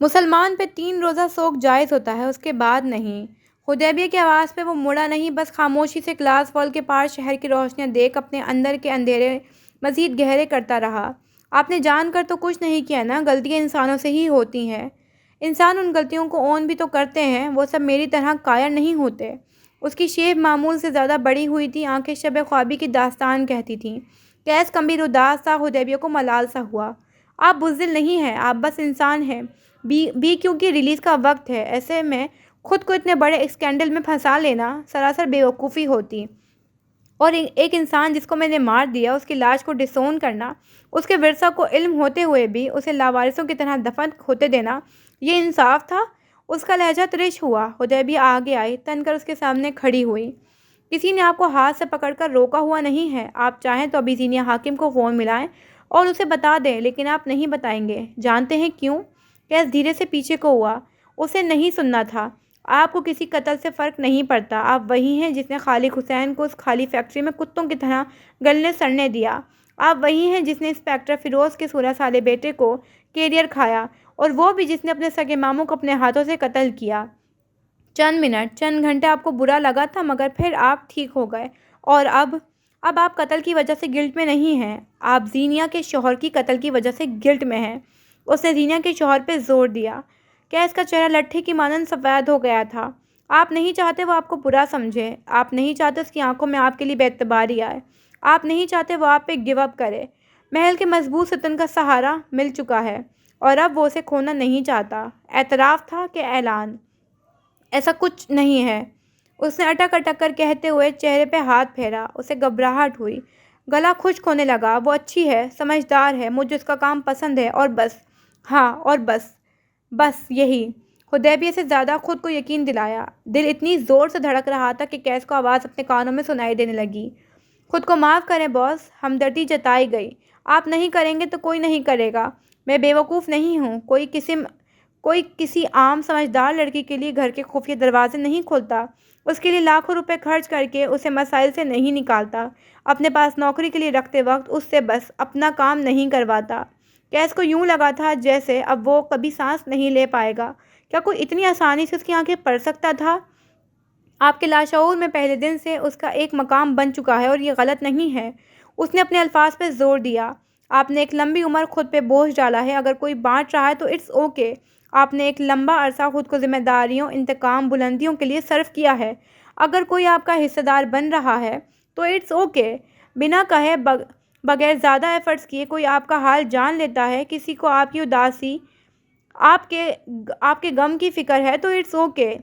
مسلمان پہ 3 روزہ سوگ جائز ہوتا ہے، اس کے بعد نہیں۔ حدیبیہ کی آواز پہ وہ مڑا نہیں، بس خاموشی سے گلاس وال کے پار شہر کی روشنیاں دیکھ اپنے اندر کے اندھیرے مزید گہرے کرتا رہا۔ آپ نے جان کر تو کچھ نہیں کیا نا، غلطیاں انسانوں سے ہی ہوتی ہیں۔ انسان ان غلطیوں کو اون بھی تو کرتے ہیں، وہ سب میری طرح کائر نہیں ہوتے۔ اس کی شیپ معمول سے زیادہ بڑی ہوئی تھی، آنکھیں شب خوابی کی داستان کہتی تھیں۔ کیس گمبھیر اداس تھا، حدیبیہ کو ملال سا ہوا۔ آپ بزدل نہیں ہیں، آپ بس انسان ہیں۔ بی کیو کی ریلیز کا وقت ہے، ایسے میں خود کو اتنے بڑے اسکینڈل میں پھنسا لینا سراسر بے وقوفی ہوتی۔ اور ایک انسان جس کو میں نے مار دیا، اس کی لاش کو ڈسون کرنا، اس کے ورثہ کو علم ہوتے ہوئے بھی اسے لاوارثوں کی طرح دفن ہوتے دینا، یہ انصاف تھا؟ اس کا لہجہ ترش ہوا۔ حدیبیہ آگے آئی، تن کر اس کے سامنے کھڑی ہوئی۔ کسی نے آپ کو ہاتھ سے پکڑ کر روکا ہوا نہیں ہے۔ آپ چاہیں تو ابھی زینیہ حاکم کو فون ملائیں اور اسے بتا دیں، لیکن آپ نہیں بتائیں گے۔ جانتے ہیں کیوں؟ کیس دھیرے سے پیچھے کو ہوا۔ اسے نہیں سننا تھا۔ آپ کو کسی قتل سے فرق نہیں پڑتا۔ آپ وہی ہیں جس نے خالق حسین کو اس خالی فیکٹری میں کتوں کی طرح گلنے سڑنے دیا۔ آپ وہی ہیں جس نے انسپکٹر فیروز کے 16 سالے بیٹے کو کیریئر کھایا، اور وہ بھی جس نے اپنے سگے ماموں کو اپنے ہاتھوں سے قتل کیا۔ چند منٹ، چند گھنٹے آپ کو برا لگا تھا، مگر پھر آپ ٹھیک ہو گئے، اور اب آپ قتل کی وجہ سے گلٹ میں نہیں ہیں، آپ زینیہ کے شوہر کی قتل کی وجہ سے گلٹ میں ہیں۔ اس نے زینیہ کے شوہر پہ زور دیا۔ کیس کا چہرہ لٹھے کی مانند سفید ہو گیا تھا۔ آپ نہیں چاہتے وہ آپ کو برا سمجھے، آپ نہیں چاہتے اس کی آنکھوں میں آپ کے لیے بے اعتباری آئے، آپ نہیں چاہتے وہ آپ پہ گیو اپ کرے۔ محل کے مضبوط ستون کا سہارا مل چکا ہے، اور اب وہ اسے کھونا نہیں چاہتا۔ اعتراف تھا کہ اعلان؟ ایسا کچھ نہیں ہے، اس نے اٹک اٹک کر کہتے ہوئے چہرے پہ ہاتھ پھیرا۔ اسے گھبراہٹ ہوئی، گلا خشک ہونے لگا۔ وہ اچھی ہے، سمجھدار ہے، مجھے اس کا کام پسند ہے، اور بس۔ ہاں، اور بس یہی۔ حدیبیہ سے زیادہ خود کو یقین دلایا۔ دل اتنی زور سے دھڑک رہا تھا کہ کیس کو آواز اپنے کانوں میں سنائی دینے لگی۔ خود کو معاف کریں باس۔ ہمدردی جتائی گئی۔ آپ نہیں کریں گے تو کوئی نہیں کرے گا۔ میں بے وقوف نہیں ہوں۔ کوئی کسی عام سمجھدار لڑکی کے لیے گھر کے خفیہ دروازے نہیں کھولتا، اس کے لیے لاکھوں روپے خرچ کر کے اسے مسائل سے نہیں نکالتا، اپنے پاس نوکری کے لیے رکھتے وقت اس سے بس اپنا کام نہیں کرواتا۔ کیس کو یوں لگا تھا جیسے اب وہ کبھی سانس نہیں لے پائے گا۔ کیا کوئی اتنی آسانی سے اس کی آنکھیں پڑھ سکتا تھا؟ آپ کے لاشعور میں پہلے دن سے اس کا ایک مقام بن چکا ہے، اور یہ غلط نہیں ہے۔ اس نے اپنے الفاظ پہ زور دیا۔ آپ نے ایک لمبی عمر خود پہ بوجھ ڈالا ہے، اگر کوئی بانٹ رہا ہے تو اٹس اوکے۔ آپ نے ایک لمبا عرصہ خود کو ذمہ داریوں، انتقام، بلندیوں کے لیے صرف کیا ہے۔ اگر کوئی آپ کا حصہ دار بن رہا ہے تو اٹس اوکے۔ بنا کہے، بغیر زیادہ ایفرٹس کیے کوئی آپ کا حال جان لیتا ہے، کسی کو آپ کی اداسی، آپ کے غم کی فکر ہے تو اٹس اوکے۔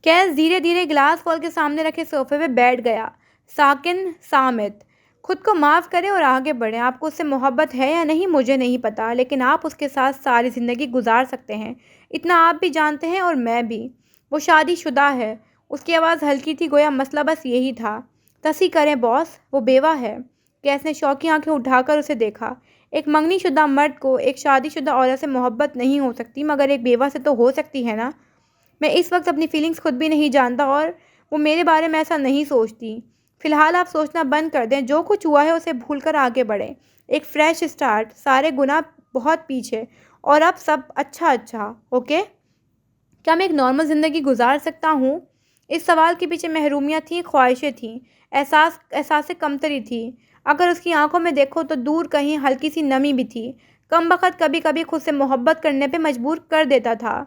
کیس دھیرے دھیرے گلاس وال کے سامنے رکھے صوفے پہ بیٹھ گیا۔ ساکن، صامت۔ خود کو معاف کریں اور آگے بڑھیں۔ آپ کو اس سے محبت ہے یا نہیں مجھے نہیں پتا، لیکن آپ اس کے ساتھ ساری زندگی گزار سکتے ہیں، اتنا آپ بھی جانتے ہیں اور میں بھی۔ وہ شادی شدہ ہے۔ اس کی آواز ہلکی تھی، گویا مسئلہ بس یہی تھا۔ تصحیح کریں باس، وہ بیوہ ہے۔ کیس نے شوقی آنکھیں اٹھا کر اسے دیکھا۔ ایک منگنی شدہ مرد کو ایک شادی شدہ عورت سے محبت نہیں ہو سکتی، مگر ایک بیوہ سے تو ہو سکتی ہے نا؟ میں اس وقت اپنی فیلنگز خود بھی نہیں جانتا، اور وہ میرے بارے میں ایسا نہیں سوچتی۔ فی الحال آپ سوچنا بند کر دیں، جو کچھ ہوا ہے اسے بھول کر آگے بڑھیں۔ ایک فریش سٹارٹ، سارے گناہ بہت پیچھے، اور اب سب اچھا، اوکے؟ کیا میں ایک نارمل زندگی گزار سکتا ہوں؟ اس سوال کے پیچھے محرومیاں تھیں، خواہشیں تھیں، احساس کمتری تھی۔ اگر اس کی آنکھوں میں دیکھو تو دور کہیں ہلکی سی نمی بھی تھی۔ کم بخت کبھی کبھی خود سے محبت کرنے پہ مجبور کر دیتا تھا۔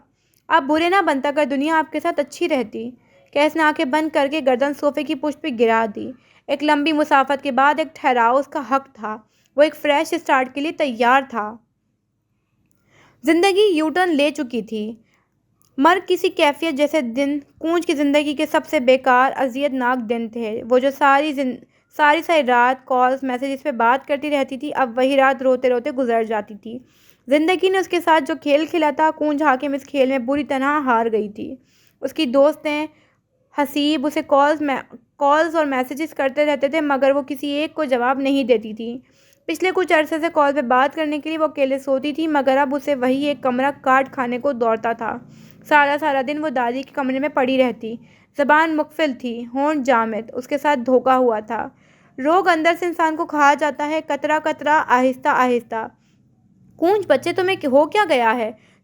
آپ برے نہ بنتا اگر دنیا آپ کے ساتھ اچھی رہتی۔ کیس نے آنکھیں بند کر کے گردن صوفے کی پشت پہ گرا دی۔ ایک لمبی مسافت کے بعد ایک ٹھہراؤ اس کا حق تھا۔ وہ ایک فریش سٹارٹ کے لیے تیار تھا۔ زندگی یو ٹرن لے چکی تھی۔ مرگ کسی کیفیت جیسے دن کونج کی زندگی کے سب سے بیکار، اذیت ناک دن تھے۔ وہ جو ساری رات کالز، میسیجز پہ بات کرتی رہتی تھی، اب وہی رات روتے روتے گزر جاتی تھی۔ زندگی نے اس کے ساتھ جو کھیل کھیلا تھا، کونج حاکم اس کھیل میں بری طرح ہار گئی تھی۔ اس کی دوستیں، حسیب اسے کالز اور میسیجز کرتے رہتے تھے، مگر وہ کسی ایک کو جواب نہیں دیتی تھی۔ پچھلے کچھ عرصے سے کال پہ بات کرنے کے لیے وہ اکیلے سوتی تھی، مگر اب اسے وہی ایک کمرہ کاٹ کھانے کو دوڑتا تھا۔ سارا دن وہ دادی کے کمرے میں پڑی رہتی۔ زبان مقفل تھی، ہونٹ جامد، اس کے ساتھ دھوکا ہوا تھا۔ روگ اندر سے انسان کو کھا جاتا ہے، قطرہ قطرہ، آہستہ آہستہ۔ کونج بچے، تمہیں ہو کیا گیا ہے؟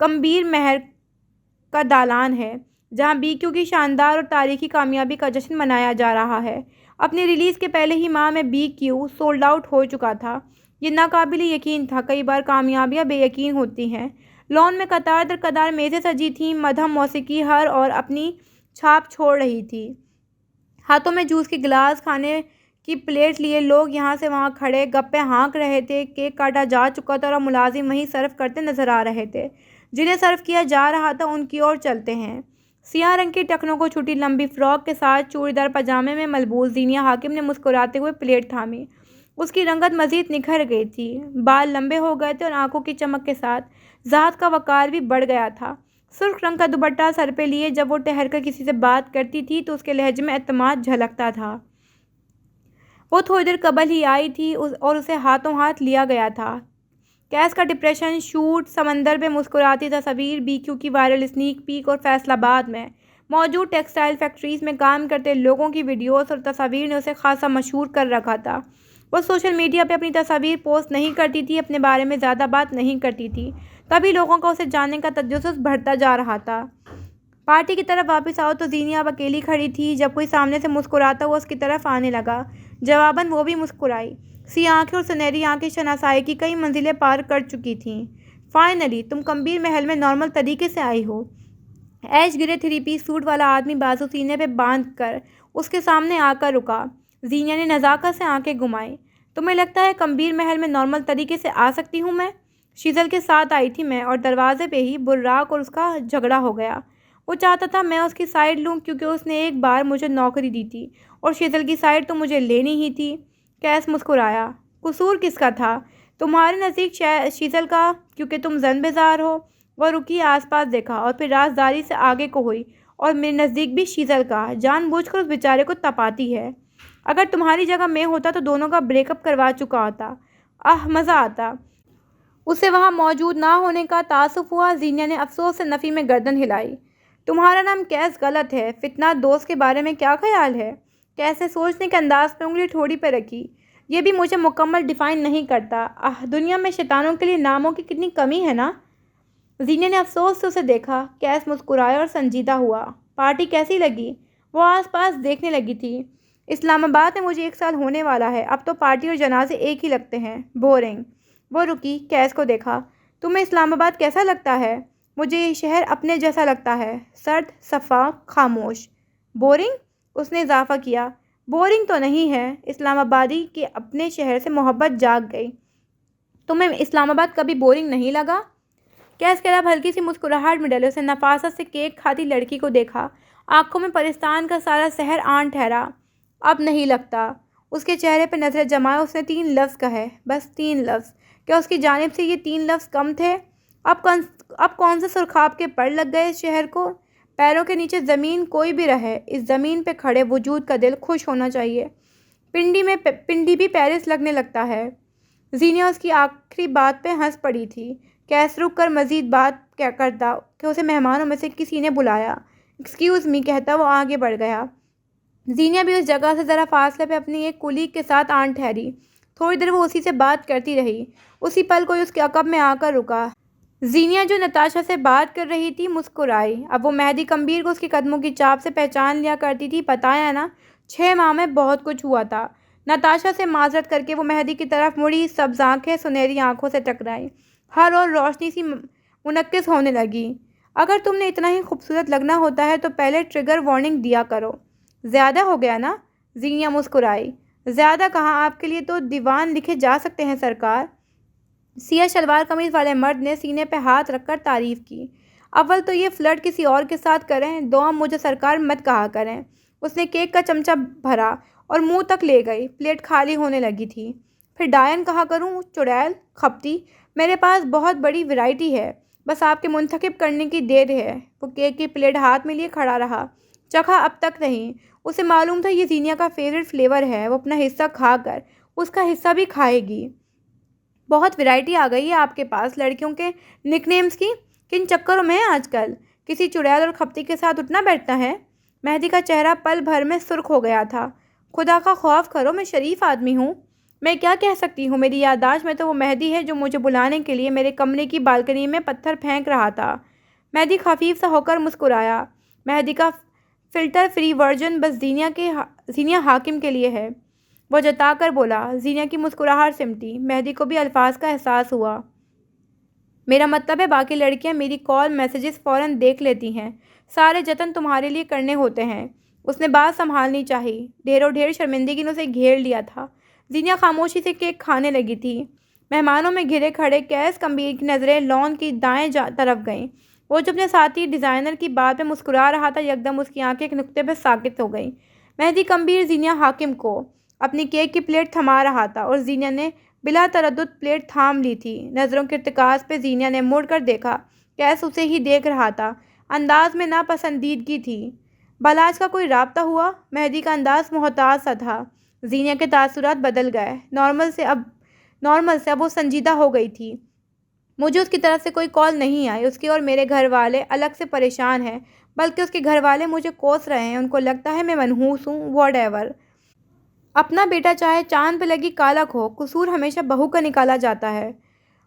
کمبیر محل کا دالان ہے جہاں بی کیو کی شاندار اور تاریخی کامیابی کا جشن منایا جا رہا ہے۔ اپنی ریلیز کے پہلے ہی ماہ میں بی کیو سولڈ آؤٹ ہو چکا تھا۔ یہ ناقابل یقین تھا۔ کئی بار کامیابیاں بے یقین ہوتی ہیں۔ لان میں قطار در قطار میزیں سجی تھیں، مدھم موسیقی ہر اور اپنی چھاپ چھوڑ رہی تھی۔ ہاتھوں میں جوس کے گلاس، کھانے کی پلیٹ لیے لوگ یہاں سے وہاں کھڑے گپے ہانک رہے تھے۔ کیک کاٹا جا چکا تھا اور ملازم وہیں سرو کرتے نظر آ رہے تھے۔ جنہیں سرو کیا جا رہا تھا ان کی اور چلتے ہیں۔ سیاہ رنگ کی ٹخنوں کو چھوٹی لمبی فراک کے ساتھ چوڑی دار پاجامے میں ملبوس زینیہ حاکم نے مسکراتے ہوئے پلیٹ تھامی۔ اس کی رنگت مزید نکھر گئی تھی۔ بال لمبے ہو گئے تھے اور آنکھوں کی چمک کے ساتھ ذات کا وقار بھی بڑھ گیا تھا۔ سرخ رنگ کا دوپٹہ سر پہ لیے جب وہ ٹہر کر کسی سے بات کرتی تھی تو اس کے لہجے میں اعتماد جھلکتا تھا۔ وہ تھوڑی دیر قبل ہی آئی تھی اور اسے ہاتھوں ہاتھ لیا گیا تھا۔ کیس کا ڈپریشن شوٹ، سمندر پہ مسکراتی تصاویر، بی کیو کی وائرل اسنیک پیک اور فیصل آباد میں موجود ٹیکسٹائل فیکٹریز میں کام کرتے لوگوں کی ویڈیوز اور تصاویر نے اسے خاصا مشہور کر رکھا تھا۔ وہ سوشل میڈیا پہ اپنی تصاویر پوسٹ نہیں کرتی تھی، اپنے بارے میں زیادہ بات نہیں کرتی تھی، تبھی لوگوں کا اسے جاننے کا تجسس بڑھتا جا رہا تھا۔ پارٹی کی طرف واپس آؤ تو زینیہ اب اکیلی کھڑی تھی۔ جب کوئی سامنے سے مسکراتا ہوا اس کی طرف آنے لگا، جواباً وہ بھی مسکرائی۔ سیاہ آنکھیں اور سنہری آنکھیں شناسائی کی کئی منزلیں پار کر چکی تھیں۔ فائنلی تم کمبیر محل میں نارمل طریقے سے آئی ہو۔ ایش گرے 3 پیس سوٹ والا آدمی بازو سینے پہ باندھ کر اس کے سامنے آ کر رکا۔ زینیہ نے نزاکت سے آنکھیں گھمائیں۔ تمہیں لگتا ہے کمبیر محل میں نارمل طریقے سے آ سکتی ہوں میں؟ شیزل کے ساتھ آئی تھی میں، اور دروازے پہ ہی براق اور اس کا جھگڑا ہو گیا۔ وہ چاہتا تھا میں اس کی سائیڈ لوں کیونکہ اس نے ایک بار مجھے نوکری دی تھی اور شیزل کی سائیڈ تو مجھے لینی ہی تھی۔ کیس مسکرایا۔ قصور کس کا تھا؟ تمہارے نزدیک شیزل کا، کیونکہ تم زن بیزار ہو۔ وہ رکی، آس پاس دیکھا اور پھر رازداری سے آگے کو ہوئی۔ اور میرے نزدیک بھی شیزل کا۔ جان بوجھ کر اس بیچارے کو تپاتی ہے۔ اگر تمہاری جگہ میں ہوتا تو دونوں کا بریک اپ کروا چکا ہوتا۔ مزہ آتا۔ اسے وہاں موجود نہ ہونے کا تاسف ہوا۔ زینیہ نے افسوس سے نفی میں گردن ہلائی۔ تمہارا نام کیس غلط ہے۔ فتنہ دوست کے بارے میں کیا خیال ہے؟ کیس نے سوچنے کے انداز پہ انگلی ٹھوڑی پہ رکھی۔ یہ بھی مجھے مکمل ڈیفائن نہیں کرتا۔ دنیا میں شیطانوں کے لیے ناموں کی کتنی کمی ہے نا؟ زینیہ نے افسوس سے اسے دیکھا۔ کیس مسکرایا اور سنجیدہ ہوا۔ پارٹی کیسی لگی؟ وہ آس پاس دیکھنے لگی تھی۔ اسلام آباد میں مجھے 1 سال ہونے والا ہے۔ اب تو پارٹی اور جنازے ایک ہی لگتے ہیں۔ بورنگ۔ وہ رکی، کیس کو دیکھا۔ تمہیں اسلام آباد کیسا لگتا ہے؟ مجھے یہ شہر اپنے جیسا لگتا ہے، سرد، صفا، خاموش۔ بورنگ؟ اس نے اضافہ کیا۔ بورنگ تو نہیں ہے۔ اسلام آبادی کے اپنے شہر سے محبت جاگ گئی۔ تمہیں اسلام آباد کبھی بورنگ نہیں لگا؟ کیس کے لب ہلکی سی مسکراہٹ میں ڈلے۔ اس نے نفاست سے کیک کھاتی لڑکی کو دیکھا۔ آنکھوں میں پرستان کا سارا سحر آن ٹھہرا۔ اب نہیں لگتا۔ اس کے چہرے پہ نظریں جمائے اس نے 3 لفظ کہے، بس 3 لفظ۔ کیا اس کی جانب سے یہ 3 لفظ کم تھے؟ اب کون سے سرخاب کے پر لگ گئے اس شہر کو؟ پیروں کے نیچے زمین کوئی بھی رہے، اس زمین پہ کھڑے وجود کا دل خوش ہونا چاہیے۔ پنڈی بھی پیرس لگنے لگتا ہے۔ زینیہ اس کی آخری بات پہ ہنس پڑی تھی۔ کیس رک کر مزید بات کرتا کہ اسے مہمانوں میں سے کسی نے بلایا۔ ایکسکیوز می کہتا وہ آگے بڑھ گیا۔ زینیہ بھی اس جگہ سے ذرا فاصلے پہ اپنی ایک کولیگ کے ساتھ آن ٹھہری۔ تھوڑی دیر وہ اسی سے بات کرتی رہی۔ اسی پل کوئی اس کے عقب میں آ کر رکا۔ زینیہ جو نتاشا سے بات کر رہی تھی مسکرائی۔ اب وہ مہدی کمبیر کو اس کے قدموں کی چاپ سے پہچان لیا کرتی تھی۔ بتایا نا، 6 ماہ میں بہت کچھ ہوا تھا۔ نتاشا سے معذرت کر کے وہ مہدی کی طرف مڑی۔ سبز آنکھیں سنہری آنکھوں سے ٹکرائیں۔ ہر اور روشنی سی منعکس ہونے لگی۔ اگر تم نے اتنا ہی خوبصورت لگنا ہوتا ہے تو پہلے ٹریگر وارننگ دیا کرو۔ زیادہ ہو گیا نا؟ زینیہ مسکرائی۔ زیادہ کہاں، آپ کے لیے تو دیوان لکھے جا سکتے ہیں سرکار۔ سیاہ شلوار قمیض والے مرد نے سینے پہ ہاتھ رکھ کر تعریف کی۔ اول تو یہ فلرٹ کسی اور کے ساتھ کریں، دوم مجھے سرکار مت کہا کریں۔ اس نے کیک کا چمچہ بھرا اور منہ تک لے گئی۔ پلیٹ خالی ہونے لگی تھی۔ پھر ڈائن کہا کروں، چڑیل، کھپتی، میرے پاس بہت بڑی ویرائٹی ہے، بس آپ کے منتخب کرنے کی دیر ہے۔ وہ کیک کی پلیٹ ہاتھ میں لیے کھڑا رہا۔ چکھا اب تک نہیں۔ اسے معلوم تھا یہ زینیہ کا فیوریٹ فلیور ہے۔ وہ اپنا حصہ کھا کر اس کا حصہ بھی کھائے گی۔ بہت ویرائٹی آ گئی ہے آپ کے پاس لڑکیوں کے نک نیمز کی۔ کن چکروں میں آج کل کسی چڑیل اور کھپتی کے ساتھ اٹھنا بیٹھتا ہے؟ مہدی کا چہرہ پل بھر میں سرخ ہو گیا تھا۔ خدا کا خوف کرو، میں شریف آدمی ہوں۔ میں کیا کہہ سکتی ہوں؟ میری یادداشت میں تو وہ مہدی ہے جو مجھے بلانے کے لیے میرے کمرے کی بالکنی میں پتھر پھینک رہا تھا۔ مہدی خفیف سا ہو کر مسکرایا۔ مہدی کا فلٹر فری ورژن بس زینیا حاکم کے لیے ہے، وہ جتا کر بولا۔ زینیا کی مسکراہٹ سمٹی۔ مہدی کو بھی الفاظ کا احساس ہوا۔ میرا مطلب ہے باقی لڑکیاں میری کال میسیجز فوراً دیکھ لیتی ہیں، سارے جتن تمہارے لیے کرنے ہوتے ہیں۔ اس نے بات سنبھالنی چاہی۔ ڈھیروں ڈھیر شرمندگی نے اسے گھیر لیا تھا۔ زینیا خاموشی سے کیک کھانے لگی تھی۔ مہمانوں میں گھرے کھڑے کیس کمبیر کی نظریں لان کی دائیں طرف گئیں۔ وہ جو اپنے ساتھی ڈیزائنر کی بات پہ مسکرا رہا تھا، یکدم اس کی آنکھیں ایک نقطے پہ ساکت ہو گئیں۔ مہدی کمبیر زینیا حاکم کو اپنی کیک کی پلیٹ تھما رہا تھا اور زینیا نے بلا تردد پلیٹ تھام لی تھی۔ نظروں کے ارتکاز پہ زینیا نے مڑ کر دیکھا۔ کیس اسے ہی دیکھ رہا تھا، انداز میں ناپسندیدگی تھی۔ بھلا آج کا کوئی رابطہ ہوا؟ مہدی کا انداز محتاط سا تھا۔ زینیا کے تاثرات بدل گئے۔ نارمل سے اب وہ سنجیدہ ہو گئی تھی۔ مجھے اس کی طرف سے کوئی کال نہیں آئی۔ اس کے اور میرے گھر والے الگ سے پریشان ہیں، بلکہ اس کے گھر والے مجھے کوس رہے ہیں۔ ان کو لگتا ہے میں منحوس ہوں، واٹ ایور۔ اپنا بیٹا چاہے چاند پہ لگی کالک ہو، قصور ہمیشہ بہو کا نکالا جاتا ہے۔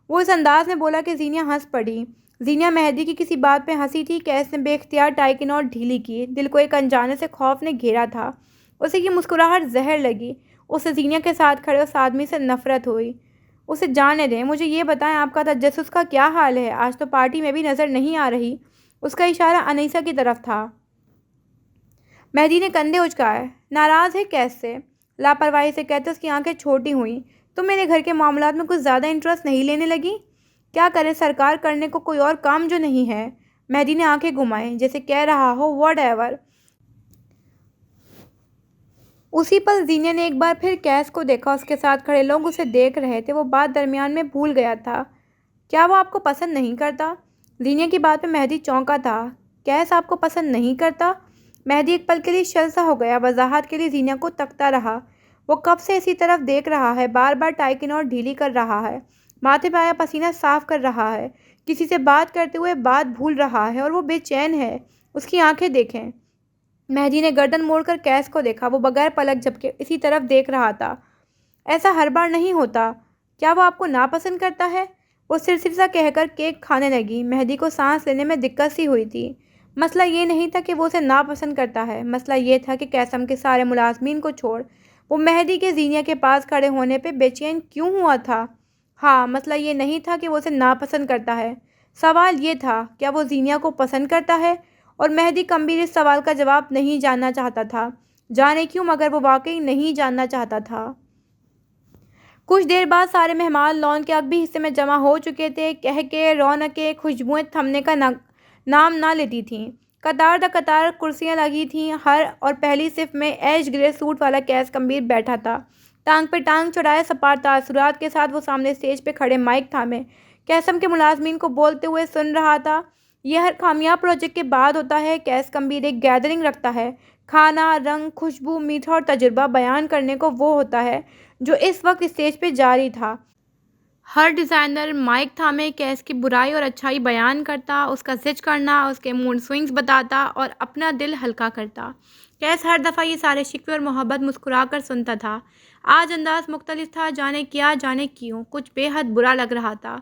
وہ اس انداز میں بولا کہ زینیا ہنس پڑی۔ زینیا مہدی کی کسی بات پہ ہنسی تھی۔ کیس نے بے اختیار ٹائی کی نوٹ ڈھیلی کی۔ دل کو ایک انجانے سے خوف نے گھیرا تھا۔ اسے کی مسکراہٹ زہر لگی۔ اسے زینیا کے ساتھ کھڑے اس آدمی سے نفرت ہوئی۔ اسے جانے دیں۔ مجھے یہ بتائیں آپ کا تجسس کا کیا حال ہے؟ آج تو پارٹی میں بھی نظر نہیں آ رہی۔ اس کا اشارہ انیسہ کی طرف تھا۔ مہدی نے کندھے اچکائے۔ ناراض ہے کیس سے؟ لاپرواہی سے کہتے اس کی آنکھیں چھوٹی ہوئیں۔ تم میرے گھر کے معاملات میں کچھ زیادہ انٹرسٹ نہیں لینے لگی؟ کیا کرے سرکار، کرنے کو کوئی اور کام جو نہیں ہے؟ مہدی نے آنکھیں گھمائیں، جیسے کہہ رہا ہو واٹ ایور۔ اسی پل زینیا نے ایک بار پھر کیس کو دیکھا۔ اس کے ساتھ کھڑے لوگ اسے دیکھ رہے تھے۔ وہ بات درمیان میں بھول گیا تھا۔ کیا وہ آپ کو پسند نہیں کرتا؟ زینیا کی بات پہ مہدی چونکا تھا۔ کیس آپ کو پسند نہیں کرتا؟ مہدی ایک پل کے لیے شل سا ہو گیا۔ وضاحت کے لیے زینیا کو تکتا رہا۔ وہ کب سے اسی طرف دیکھ رہا ہے، بار بار ٹائی کی نوٹ ڈھیلی کر رہا ہے، ماتھے پہ آیا پسینہ صاف کر رہا ہے، کسی سے بات کرتے ہوئے بات بھول رہا ہے، اور وہ بے چین ہے۔ اس کی آنکھیں دیکھیں۔ مہدی نے گردن موڑ کر کیس کو دیکھا۔ وہ بغیر پلک جھپکے اسی طرف دیکھ رہا تھا۔ ایسا ہر بار نہیں ہوتا۔ کیا وہ آپ کو ناپسند کرتا ہے؟ وہ صرف سا کہہ کر کیک کھانے لگی۔ مہدی کو سانس لینے میں دقت سی ہوئی تھی۔ مسئلہ یہ نہیں تھا کہ وہ اسے ناپسند کرتا ہے، مسئلہ یہ تھا کہ کیسم کے سارے ملازمین کو چھوڑ وہ مہدی کے زینیا کے پاس کھڑے ہونے پہ بے چین کیوں ہوا تھا؟ ہاں، مسئلہ یہ نہیں تھا کہ وہ اسے ناپسند کرتا ہے، سوال یہ تھا کیا وہ زینیا کو پسند کرتا ہے؟ اور مہدی کمبیر اس سوال کا جواب نہیں جاننا چاہتا تھا۔ جانے کیوں، مگر وہ واقعی نہیں جاننا چاہتا تھا۔ کچھ دیر بعد سارے مہمان لان کے اگبی حصے میں جمع ہو چکے تھے۔ کہکے، رونقیں، خوشبوئیں تھمنے کا نام نہ لیتی تھیں۔ قطار در قطار کرسیاں لگی تھیں۔ ہر اور پہلی صف میں ایش گرے سوٹ والا کیس کمبیر بیٹھا تھا، ٹانگ پہ ٹانگ چڑھائے، سپار تاثرات کے ساتھ وہ سامنے اسٹیج پہ کھڑے مائک تھامے کیسم کے ملازمین کو بولتے ہوئے سن رہا تھا۔ یہ ہر کامیاب پروجیکٹ کے بعد ہوتا ہے۔ کیس کمبیر ایک گیدرنگ رکھتا ہے۔ کھانا، رنگ، خوشبو، میٹھا اور تجربہ بیان کرنے کو وہ ہوتا ہے جو اس وقت اسٹیج پہ جاری تھا۔ ہر ڈیزائنر مائک تھامے کیس کی برائی اور اچھائی بیان کرتا، اس کا زج کرنا، اس کے موڈ سوئنگز بتاتا اور اپنا دل ہلکا کرتا۔ کیس ہر دفعہ یہ سارے شکوے اور محبت مسکرا کر سنتا تھا۔ آج انداز مختلف تھا، جانے کیا، جانے کیوں، کچھ بے حد برا لگ رہا تھا۔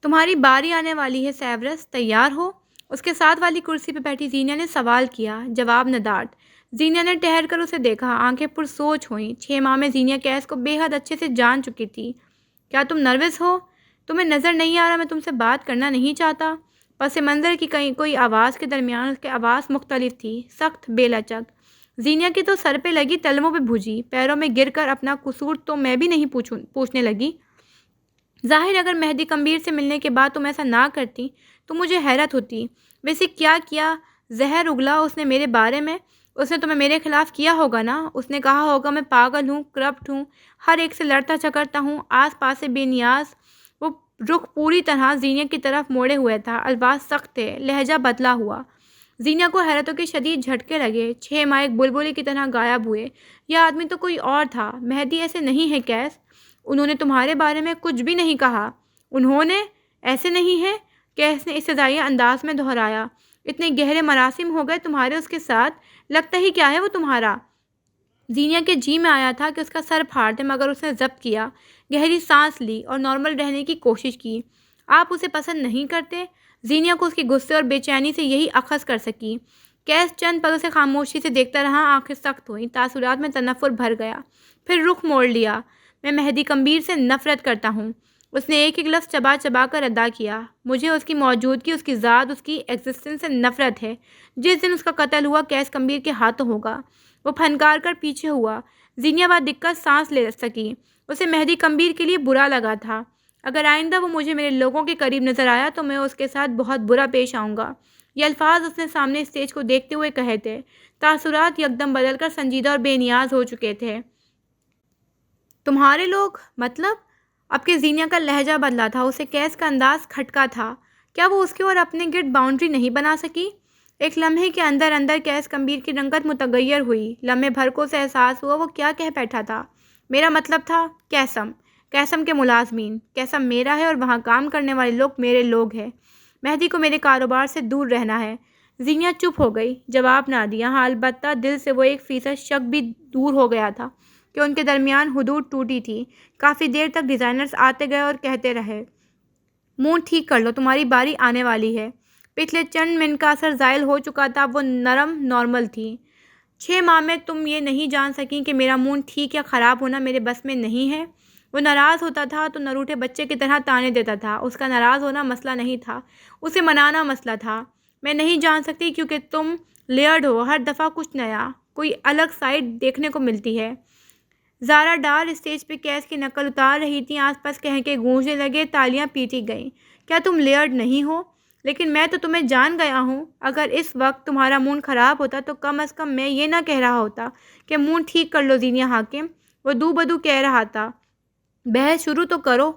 تمہاری باری آنے والی ہے سیورس، تیار ہو؟ اس کے ساتھ والی کرسی پہ بیٹھی زینیا نے سوال کیا۔ جواب ندارد۔ زینیا نے ٹھہر کر اسے دیکھا، آنکھیں پرسوچ ہوئیں۔ 6 ماہ میں زینیا کیس کو بے حد اچھے سے جان چکی تھی۔ کیا تم نروس ہو؟ تمہیں نظر نہیں آ رہا میں تم سے بات کرنا نہیں چاہتا؟ پس منظر کی کوئی آواز کے درمیان اس کی آواز مختلف تھی، سخت، بے لچک۔ زینیا کی تو سر پہ لگی تلموں پہ بھجی، پیروں میں گر کر اپنا قصور تو میں بھی نہیں پوچھنے لگی۔ ظاہر اگر مہدی کمبیر سے ملنے کے بعد تم ایسا نہ کرتی تو مجھے حیرت ہوتی۔ ویسے کیا زہر اگلا اس نے میرے بارے میں؟ اس نے تمہیں میرے خلاف کیا ہوگا نا؟ اس نے کہا ہوگا میں پاگل ہوں، کرپٹ ہوں، ہر ایک سے لڑتا جھگڑتا ہوں، آس پاس سے بے نیاز۔ وہ رخ پوری طرح زینیا کی طرف موڑے ہوئے تھا، الفاظ سخت تھے، لہجہ بدلا ہوا۔ زینیا کو حیرتوں کے شدید جھٹکے لگے۔ 6 ماہ ایک بلبلی کی طرح غائب ہوئے۔ یہ آدمی تو کوئی اور تھا۔ مہدی ایسے نہیں ہے کیس، انہوں نے تمہارے بارے میں کچھ بھی نہیں کہا۔ انہوں نے ایسے نہیں ہے؟ کیس نے استدعائیہ انداز میں دہرایا۔ اتنے گہرے مراسم ہو گئے تمہارے اس کے ساتھ، لگتا ہی کیا ہے وہ تمہارا؟ زینیا کے جی میں آیا تھا کہ اس کا سر پھاڑ دے، مگر اس نے ضبط کیا، گہری سانس لی اور نارمل رہنے کی کوشش کی۔ آپ اسے پسند نہیں کرتے؟ زینیا کو اس کے غصے اور بے چینی سے یہی اخذ کر سکی۔ کیس چند پل اسے خاموشی سے دیکھتا رہا، آنکھیں سخت ہوئیں، تاثرات میں تنفر بھر گیا، پھر رخ موڑ لیا۔ میں مہدی کمبیر سے نفرت کرتا ہوں۔ اس نے ایک ایک لفظ چبا چبا کر ادا کیا۔ مجھے اس کی موجودگی، اس کی ذات، اس کی ایگزسٹنس سے نفرت ہے۔ جس دن اس کا قتل ہوا کیس کمبیر کے ہاتھوں ہوگا۔ وہ پھنکار کر پیچھے ہوا۔ زینیا بعد دقت سانس لے سکی۔ اسے مہدی کمبیر کے لیے برا لگا تھا۔ اگر آئندہ وہ مجھے میرے لوگوں کے قریب نظر آیا تو میں اس کے ساتھ بہت برا پیش آؤں گا۔ یہ الفاظ اس نے سامنے اسٹیج کو دیکھتے ہوئے کہے تھے۔ تاثرات یکدم بدل کر سنجیدہ اور بے نیاز ہو چکے تھے۔ تمہارے لوگ؟ مطلب؟ اب کہ زینیا کا لہجہ بدلا تھا، اسے کیس کا انداز کھٹکا تھا۔ کیا وہ اس کے اور اپنے گرد باؤنڈری نہیں بنا سکی؟ ایک لمحے کے اندر اندر کیس کمبیر کی رنگت متغیر ہوئی۔ لمحے بھر کو اسے احساس ہوا وہ کیا کہہ بیٹھا تھا۔ میرا مطلب تھا قیسم، قیسم کے ملازمین، قیسم میرا ہے اور وہاں کام کرنے والے لوگ میرے لوگ ہیں۔ مہدی کو میرے کاروبار سے دور رہنا ہے۔ زینیا چپ ہو گئی، جواب نہ دیا۔ ہاں، البتہ دل سے وہ 1% شک بھی دور ہو گیا تھا کہ ان کے درمیان حدود ٹوٹی تھی۔ کافی دیر تک ڈیزائنرز آتے گئے اور کہتے رہے، منہ ٹھیک کر لو، تمہاری باری آنے والی ہے۔ پچھلے چند منٹ کا اثر زائل ہو چکا تھا، وہ نرم نارمل تھی۔ 6 ماہ میں تم یہ نہیں جان سکیں کہ میرا مون ٹھیک یا خراب ہونا میرے بس میں نہیں ہے۔ وہ ناراض ہوتا تھا تو نہ روٹھے بچے کی طرح تانے دیتا تھا۔ اس کا ناراض ہونا مسئلہ نہیں تھا، اسے منانا مسئلہ تھا۔ میں نہیں جان سکتی کیونکہ تم لیئرڈ ہو، ہر دفعہ کچھ نیا، کوئی الگ سائڈ دیکھنے کو ملتی ہے۔ زارا ڈار اسٹیج پہ کیس کی نقل اتار رہی تھیں، آس پاس کہکے گونجنے لگے، تالیاں پیٹی گئیں۔ کیا تم لیئرڈ نہیں ہو؟ لیکن میں تو تمہیں جان گیا ہوں۔ اگر اس وقت تمہارا مون خراب ہوتا تو کم از کم میں یہ نہ کہہ رہا ہوتا کہ مون ٹھیک کر لو زینیا حاکم۔ وہ دو بدو کہہ رہا تھا۔ بحث شروع تو کرو۔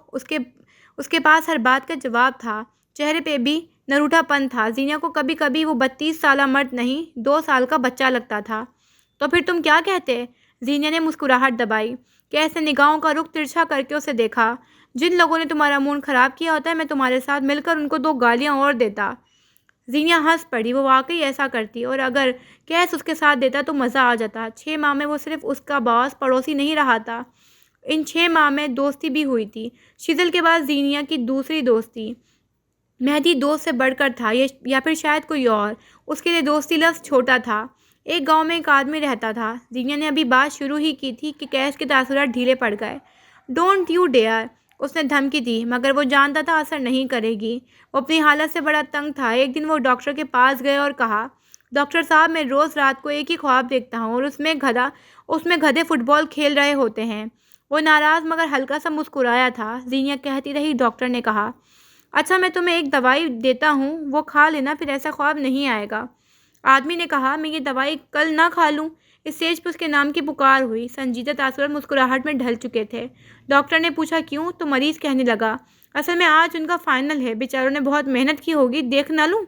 اس کے پاس ہر بات کا جواب تھا، چہرے پہ بھی نروٹھا پن تھا۔ زینیا کو کبھی کبھی وہ 32 سالہ مرد نہیں، 2 سال کا بچہ لگتا تھا۔ تو پھر تم کیا کہتے؟ زینیا نے مسکراہٹ دبائی۔ کیسے نگاہوں کا رخ ترچھا کر کے اسے دیکھا۔ جن لوگوں نے تمہارا مون خراب کیا ہوتا ہے، میں تمہارے ساتھ مل کر ان کو 2 گالیاں اور دیتا۔ زینیا ہنس پڑی، وہ واقعی ایسا کرتی، اور اگر کیس اس کے ساتھ دیتا تو مزہ آ جاتا۔ 6 ماہ میں وہ صرف اس کا باس پڑوسی نہیں رہا تھا، ان 6 ماہ میں دوستی بھی ہوئی تھی۔ شیزل کے بعد زینیا کی دوسری دوستی۔ مہدی دوست سے بڑھ کر تھا، یا پھر شاید کوئی اور۔ اس کے لیے دوستی لفظ چھوٹا تھا۔ ایک گاؤں میں ایک آدمی رہتا تھا۔ زینیا نے ابھی بات شروع ہی کی تھی کہ کیس کے تاثرات ڈھیلے پڑ گئے۔ ڈونٹ یو ڈیئر، اس نے دھمکی دی، مگر وہ جانتا تھا اثر نہیں کرے گی۔ وہ اپنی حالت سے بڑا تنگ تھا۔ ایک دن وہ ڈاکٹر کے پاس گئے اور کہا، ڈاکٹر صاحب، میں روز رات کو ایک ہی خواب دیکھتا ہوں اور اس میں گدھے فٹ بال کھیل رہے ہوتے ہیں۔ وہ ناراض مگر ہلکا سا مسکرایا تھا۔ زینیا کہتی رہی، ڈاکٹر نے کہا، اچھا میں تمہیں ایک دوائی دیتا ہوں، وہ کھا لینا، پھر ایسا خواب نہیں آئے گا۔ آدمی نے کہا، میں یہ دوائی کل نہ کھا لوں؟ اسٹیج پر اس کے نام کی پکار ہوئی۔ سنجیدہ تاثرات مسکراہٹ میں ڈھل چکے تھے۔ ڈاکٹر نے پوچھا، کیوں؟ تو مریض کہنے لگا، اصل میں آج ان کا فائنل ہے، بیچاروں نے بہت محنت کی ہوگی، دیکھ نہ لوں؟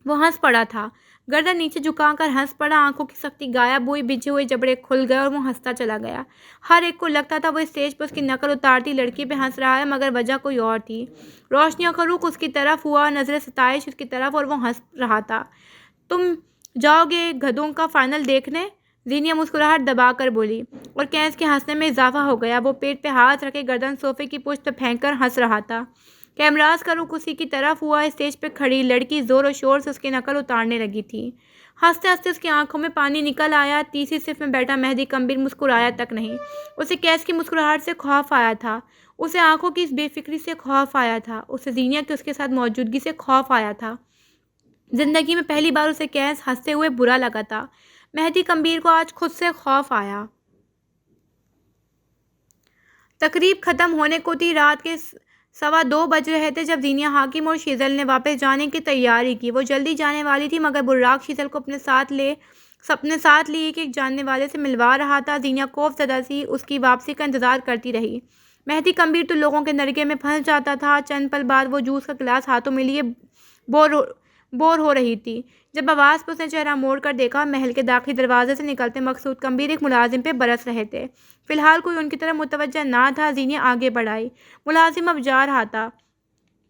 وہ ہنس پڑا تھا، گردن نیچے جھکا کر ہنس پڑا، آنکھوں کی سختی غائب ہوئی، بجھے ہوئے جبڑے کھل گئے اور وہ ہنستا چلا گیا۔ ہر ایک کو لگتا تھا وہ اسٹیج پر اس کی نقل اتارتی لڑکی پہ ہنس رہا ہے، مگر وجہ کوئی اور تھی۔ روشنیوں کا رخ اس کی طرف ہوا، نظر ستائش اس کی طرف، اور وہ ہنس رہا تھا۔ تم جاؤ گے گدھوں کا فائنل دیکھنے؟ زینیا مسکراہٹ دبا کر بولی، اور کیس کے ہنسنے میں اضافہ ہو گیا۔ وہ پیٹ پہ ہاتھ رکھے گردن صوفے کی پشت پہ پھینک کر ہنس رہا تھا۔ کیمراز کا رخ اسی کی طرف ہوا۔ اسٹیج پہ کھڑی لڑکی زور و شور سے اس کی نقل اتارنے لگی تھی۔ ہنستے ہنستے اس کی آنکھوں میں پانی نکل آیا۔ تیسری صف میں بیٹھا مہدی کمبیر مسکرایا تک نہیں۔ اسے کیس کی مسکراہٹ سے خوف آیا تھا، اسے آنکھوں کی اس بے فکری سے خوف آیا تھا، اسے زینیا کی اس کے ساتھ موجودگی سے خوف آیا تھا۔ زندگی میں پہلی بار اسے کیس ہنستے ہوئے برا لگا تھا۔ مہدی کمبیر کو آج خود سے خوف آیا۔ تقریب ختم ہونے کو تھی۔ رات کے 2:15 بج رہے تھے جب زینیا حاکم اور شیزل نے واپس جانے کی تیاری کی۔ وہ جلدی جانے والی تھی، مگر براق شیزل کو اپنے ساتھ لی ایک جاننے والے سے ملوا رہا تھا۔ زینیا خوف زدہ سی اس کی واپسی کا انتظار کرتی رہی۔ مہدی کمبیر تو لوگوں کے نرگے میں پھنس جاتا تھا۔ چند پل بعد وہ جوس کا گلاس ہاتھوں میں لیے بور ہو رہی تھی۔ جب آواز پہ اس نے چہرہ موڑ کر دیکھا، محل کے داخلی دروازے سے نکلتے مقصود کمبیر ایک ملازم پہ برس رہے تھے۔ فی الحال کوئی ان کی طرف متوجہ نہ تھا۔ زینیا آگے بڑھ آئی۔ ملازم اب جا رہا تھا۔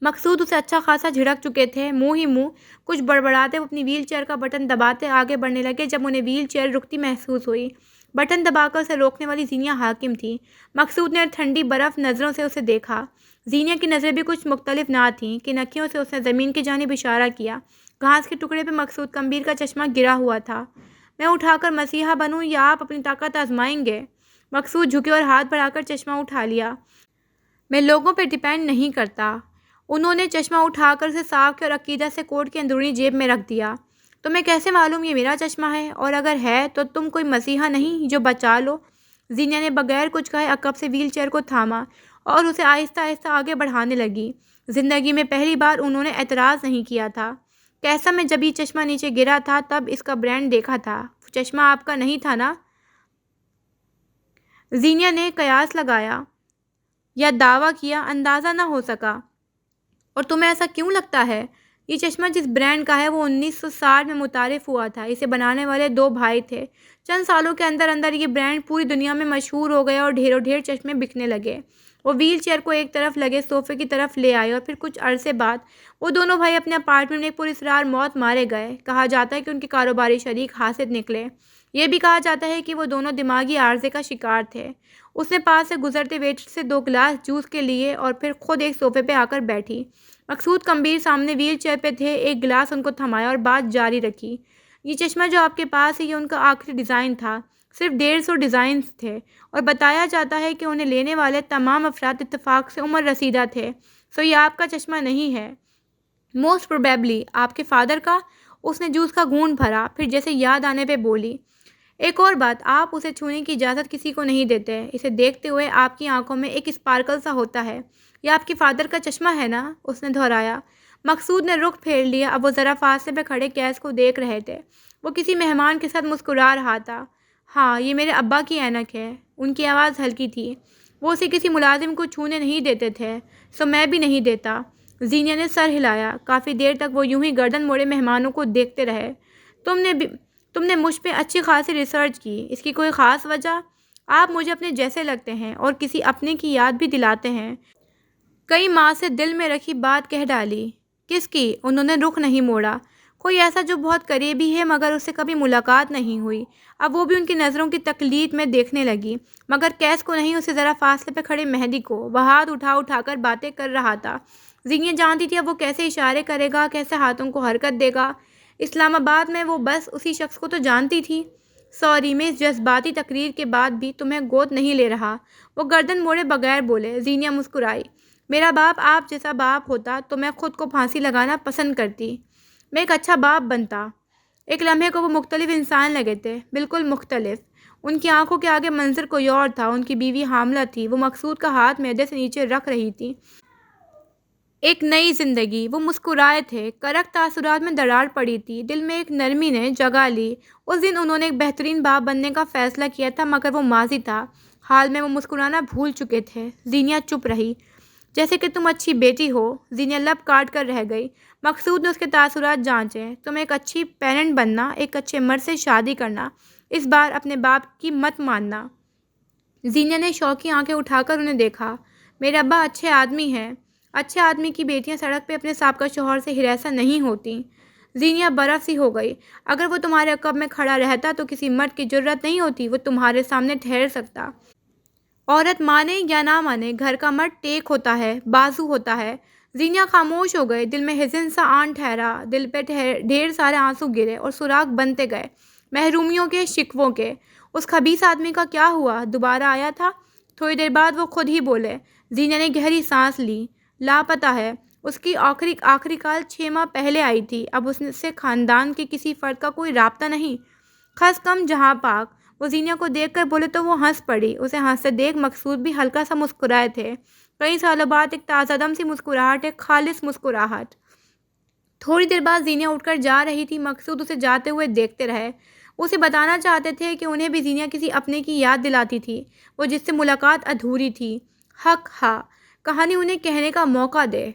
مقصود اسے اچھا خاصا جھڑک چکے تھے۔ منہ ہی منہ کچھ بڑبڑاتے وہ اپنی ویل چیئر کا بٹن دباتے آگے بڑھنے لگے۔ جب انہیں ویل چیئر رکتی محسوس ہوئی، بٹن دبا کر اسے روکنے والی زینیا حاکم تھی۔ مقصود نے ٹھنڈی برف نظروں سے اسے دیکھا۔ زینیا کی نظریں بھی کچھ مختلف نہ تھیں کہ نکھیوں سے اس نے زمین کی جانب اشارہ کیا۔ گھاس کے ٹکڑے پہ مقصود کمبیر کا چشمہ گرا ہوا تھا۔ میں اٹھا کر مسیحا بنوں یا آپ اپنی طاقت آزمائیں گے؟ مقصود جھکے اور ہاتھ بڑھا کر چشمہ اٹھا لیا۔ میں لوگوں پہ ڈیپینڈ نہیں کرتا۔ انہوں نے چشمہ اٹھا کر اسے صاف کیا اور عقیدت سے کوٹ کی اندرونی جیب میں رکھ دیا۔ تمہیں کیسے معلوم یہ میرا چشمہ ہے؟ اور اگر ہے تو تم کوئی مسیحا نہیں جو بچا لو؟ زینیا نے بغیر کچھ کہے عقب سے ویل چیئر کو تھاما اور اسے آہستہ آہستہ آگے بڑھانے لگی۔ زندگی میں پہلی بار انہوں نے اعتراض نہیں کیا تھا۔ کیسا میں جب یہ چشمہ نیچے گرا تھا تب اس کا برانڈ دیکھا تھا۔ چشمہ آپ کا نہیں تھا نا؟ زینیا نے قیاس لگایا یا دعویٰ کیا، اندازہ نہ ہو سکا۔ اور تمہیں ایسا کیوں لگتا ہے؟ یہ چشمہ جس برانڈ کا ہے وہ 1960 میں متعارف ہوا تھا۔ اسے بنانے والے 2 بھائی تھے۔ چند سالوں کے اندر اندر یہ برانڈ پوری دنیا میں مشہور ہو گیا اور ڈھیروں ڈھیر چشمے بکنے لگے۔ وہ ویل چیئر کو ایک طرف لگے صوفے کی طرف لے آئے اور پھر کچھ عرصے بعد وہ دونوں بھائی اپنے اپارٹمنٹ میں پراسرار موت مارے گئے۔ کہا جاتا ہے کہ ان کے کاروباری شریک حاسد نکلے۔ یہ بھی کہا جاتا ہے کہ وہ دونوں دماغی عارضے کا شکار تھے۔ اس نے پاس سے گزرتے ویٹر سے 2 گلاس جوس کے لیے اور پھر خود ایک صوفے پہ آ کر بیٹھی۔ مقصود کمبیر سامنے ویل چیئر پہ تھے۔ ایک گلاس ان کو تھمایا اور بات جاری رکھی۔ یہ چشمہ جو آپ کے پاس ہے یہ ان کا آخری ڈیزائن تھا۔ صرف 150 ڈیزائنز تھے اور بتایا جاتا ہے کہ انہیں لینے والے تمام افراد اتفاق سے عمر رسیدہ تھے۔ سو یہ آپ کا چشمہ نہیں ہے۔ موسٹ پروبیبلی آپ کے فادر کا۔ اس نے جوس کا گھونٹ بھرا، پھر جیسے یاد آنے پہ بولی، ایک اور بات، آپ اسے چھونے کی اجازت کسی کو نہیں دیتے۔ اسے دیکھتے ہوئے آپ کی آنکھوں میں ایک اسپارکل سا ہوتا ہے۔ یہ آپ کے فادر کا چشمہ ہے نا؟ اس نے دہرایا۔ مقصود نے رخ پھیر لیا۔ اب وہ ذرا فاصلے پہ کھڑے کیس کو دیکھ رہے تھے۔ وہ کسی مہمان کے ساتھ مسکرا رہا تھا۔ ہاں، یہ میرے ابا کی اینک ہے۔ ان کی آواز ہلکی تھی۔ وہ اسے کسی ملازم کو چھونے نہیں دیتے تھے، سو میں بھی نہیں دیتا۔ زینیا نے سر ہلایا۔ کافی دیر تک وہ یوں ہی گردن موڑے مہمانوں کو دیکھتے رہے۔ تم نے مجھ پہ اچھی خاصی ریسرچ کی۔ اس کی کوئی خاص وجہ؟ آپ مجھے اپنے جیسے لگتے ہیں اور کسی اپنے کی یاد بھی دلاتے ہیں۔ کئی ماہ سے دل میں رکھی بات کہہ ڈالی۔ کس کی؟ انہوں نے رخ نہیں موڑا۔ کوئی ایسا جو بہت قریبی ہے مگر اس سے کبھی ملاقات نہیں ہوئی۔ اب وہ بھی ان کی نظروں کی تقلید میں دیکھنے لگی، مگر کیس کو نہیں، اسے ذرا فاصلے پہ کھڑے مہدی کو۔ وہ ہاتھ اٹھا اٹھا کر باتیں کر رہا تھا۔ زینیا جانتی تھی اب وہ کیسے اشارے کرے گا، کیسے ہاتھوں کو حرکت دے گا۔ اسلام آباد میں وہ بس اسی شخص کو تو جانتی تھی۔ سوری، میں اس جذباتی تقریر کے بعد بھی تمہیں گود نہیں لے رہا۔ وہ گردن موڑے بغیر بولے۔ زینیا مسکرائی۔ میرا باپ آپ جیسا باپ ہوتا تو میں خود کو پھانسی لگانا پسند کرتی۔ میں ایک اچھا باپ بنتا۔ ایک لمحے کو وہ مختلف انسان لگے تھے، بالکل مختلف۔ ان کی آنکھوں کے آگے منظر کوئی اور تھا۔ ان کی بیوی حاملہ تھی۔ وہ مقصود کا ہاتھ معدے سے نیچے رکھ رہی تھی۔ ایک نئی زندگی۔ وہ مسکرائے تھے۔ کرک تاثرات میں دراڑ پڑی تھی۔ دل میں ایک نرمی نے جگہ لی۔ اس دن انہوں نے ایک بہترین باپ بننے کا فیصلہ کیا تھا مگر وہ ماضی تھا۔ حال میں وہ مسکرانا بھول چکے تھے۔ زینیا چپ رہی۔ جیسے کہ تم اچھی بیٹی ہو۔ زینیا لب کاٹ کر رہ گئی۔ مقصود نے اس کے تاثرات جانچے۔ تم ایک اچھی پیرنٹ بننا، ایک اچھے مرد سے شادی کرنا، اس بار اپنے باپ کی مت ماننا۔ زینیا نے شوقی آنکھیں اٹھا کر انہیں دیکھا۔ میرے ابا اچھے آدمی ہیں۔ اچھے آدمی کی بیٹیاں سڑک پہ اپنے سابقہ شوہر سے ہراساں نہیں ہوتیں۔ زینیا برف سی ہو گئی۔ اگر وہ تمہارے عقب میں کھڑا رہتا تو کسی مرد کی جرأت نہیں ہوتی وہ تمہارے سامنے ٹھہر سکتا۔ عورت مانے یا نہ مانے، گھر کا مرد ٹیک ہوتا ہے، بازو ہوتا ہے۔ زینیا خاموش ہو گئے۔ دل میں حزن سا آن ٹھہرا۔ دل پہ ڈھیر سارے آنسو گرے اور سراغ بنتے گئے، محرومیوں کے، شکووں کے۔ اس خبیث آدمی کا کیا ہوا؟ دوبارہ آیا تھا؟ تھوڑی دیر بعد وہ خود ہی بولے۔ زینیا نے گہری سانس لی۔ لاپتہ ہے۔ اس کی آخری کال 6 ماہ پہلے آئی تھی۔ اب اس سے خاندان کے کسی فرد کا کوئی رابطہ نہیں۔ خس کم جہاں پاک۔ وہ زینیا کو دیکھ کر بولے تو وہ ہنس پڑی۔ اسے ہنستے دیکھ مقصود بھی ہلکا سا مسکرائے تھے۔ کئی سالوں بعد ایک تازہ دم سی مسکراہٹ، ایک خالص مسکراہٹ۔ تھوڑی دیر بعد زینیا اٹھ کر جا رہی تھی۔ مقصود اسے جاتے ہوئے دیکھتے رہے۔ وہ اسے بتانا چاہتے تھے کہ انہیں بھی زینیا کسی اپنے کی یاد دلاتی تھی، وہ جس سے ملاقات ادھوری تھی۔ حق ہاں، کہانی انہیں کہنے کا موقع دے۔